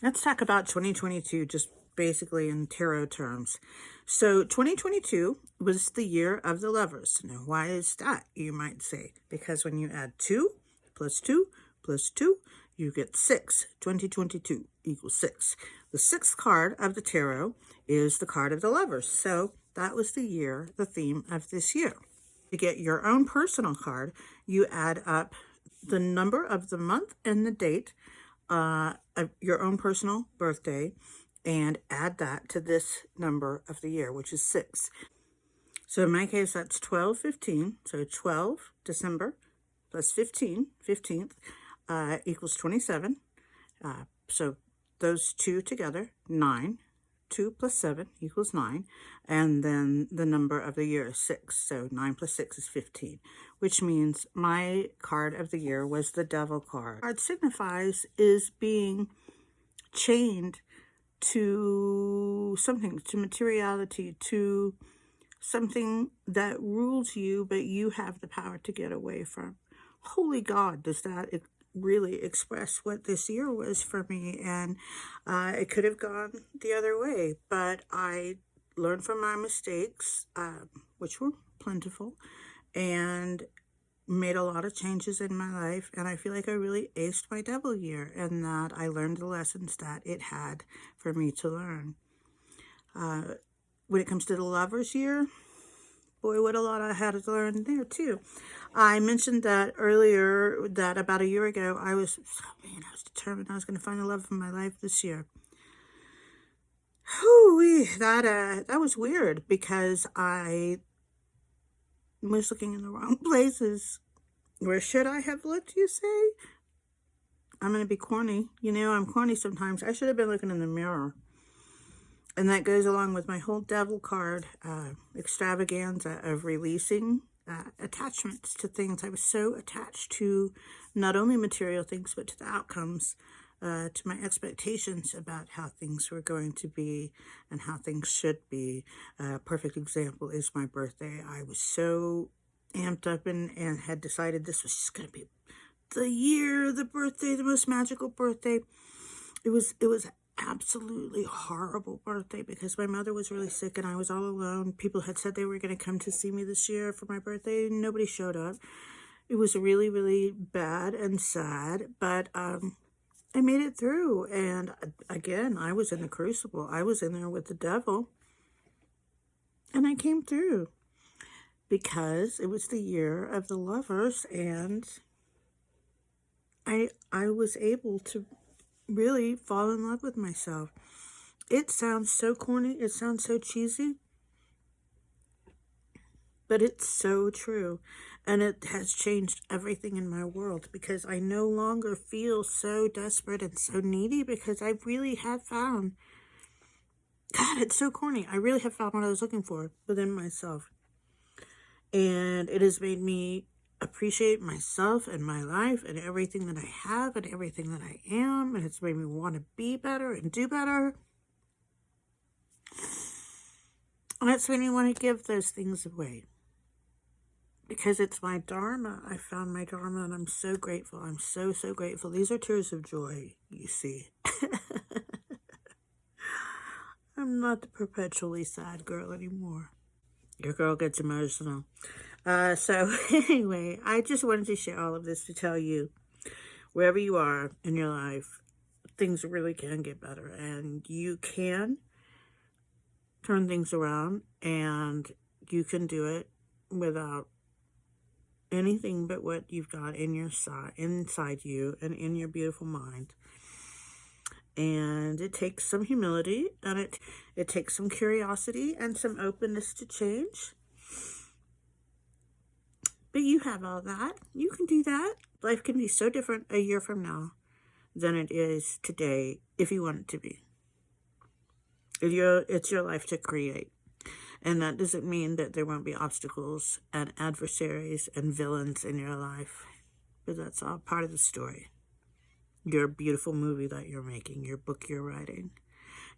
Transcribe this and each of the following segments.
Let's talk about 2022, just basically in tarot terms. So, 2022 was the year of the lovers. Now, why is that, you might say? Because when you add 2 plus 2 plus 2, you get 6. 2022 equals 6. The sixth card of the tarot is the card of the lovers. So, that was the year, the theme of this year. To get your own personal card, you add up the number of the month and the date of your own personal birthday and add that to this number of the year, which is 6. So in my case, that's 12/15. So 12 December plus 15, 15th, equals 27. So those two together, 9. 2 plus 7 equals 9. And then the number of the year is 6. So 9 plus 6 is 15, which means my card of the year was the Devil card. Card signifies is being chained to something, to materiality, to something that rules you, but you have the power to get away from. Holy God, does that really express what this year was for me? And it could have gone the other way, but I learned from my mistakes, which were plentiful, and made a lot of changes in my life, and I feel like I really aced my Devil year, and that I learned the lessons that it had for me to learn. When it comes to the Lover's year, boy, what a lot I had to learn there too. I mentioned that earlier, that about a year ago, I was determined I was going to find the love of my life this year. Whew, that was weird, because I was looking in the wrong places. Where should I have looked, you say? I'm going to be corny. I'm corny sometimes. I should have been looking in the mirror. And that goes along with my whole Devil card extravaganza of releasing attachments to things. I was so attached to not only material things, but to the outcomes, to my expectations about how things were going to be and how things should be. A perfect example is my birthday. I was so amped up and had decided this was just going to be the year, the birthday, the most magical birthday. It was absolutely horrible birthday, because my mother was really sick and I was all alone. People had said they were going to come to see me this year for my birthday, and nobody showed up. It was really, really bad and sad, but I made it through. And again, I was in the crucible. I was in there with the Devil, and I came through, because it was the year of the lovers, and I was able to really fall in love with myself. It sounds so corny, it sounds so cheesy, but it's so true. And it has changed everything in my world, because I no longer feel so desperate and so needy, because I really have found, God, it's so corny, I really have found what I was looking for within myself. And it has made me appreciate myself and my life and everything that I have and everything that I am. And it's made me want to be better and do better. And it's made me want to give those things away, because it's my Dharma. I found my Dharma, and I'm so grateful. I'm so, so grateful. These are tears of joy, you see. I'm not the perpetually sad girl anymore. Your girl gets emotional. So anyway, I just wanted to share all of this to tell you, wherever you are in your life, things really can get better, and you can turn things around, and you can do it without anything but what you've got in your inside you and in your beautiful mind. And it takes some humility, and it takes some curiosity and some openness to change. But you have all that. You can do that. Life can be so different a year from now than it is today, if you want it to be. It's your life to create. And that doesn't mean that there won't be obstacles and adversaries and villains in your life. But that's all part of the story. Your beautiful movie that you're making, your book you're writing.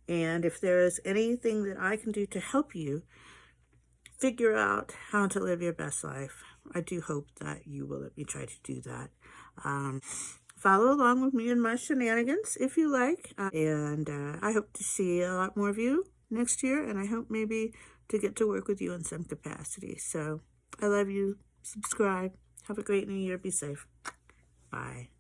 And if there is anything that I can do to help you figure out how to live your best life, I do hope that you will let me try to do that. follow along with me in my shenanigans if you like. And I hope to see a lot more of you next year. And I hope maybe to get to work with you in some capacity. So I love you. Subscribe. Have a great new year. Be safe. Bye.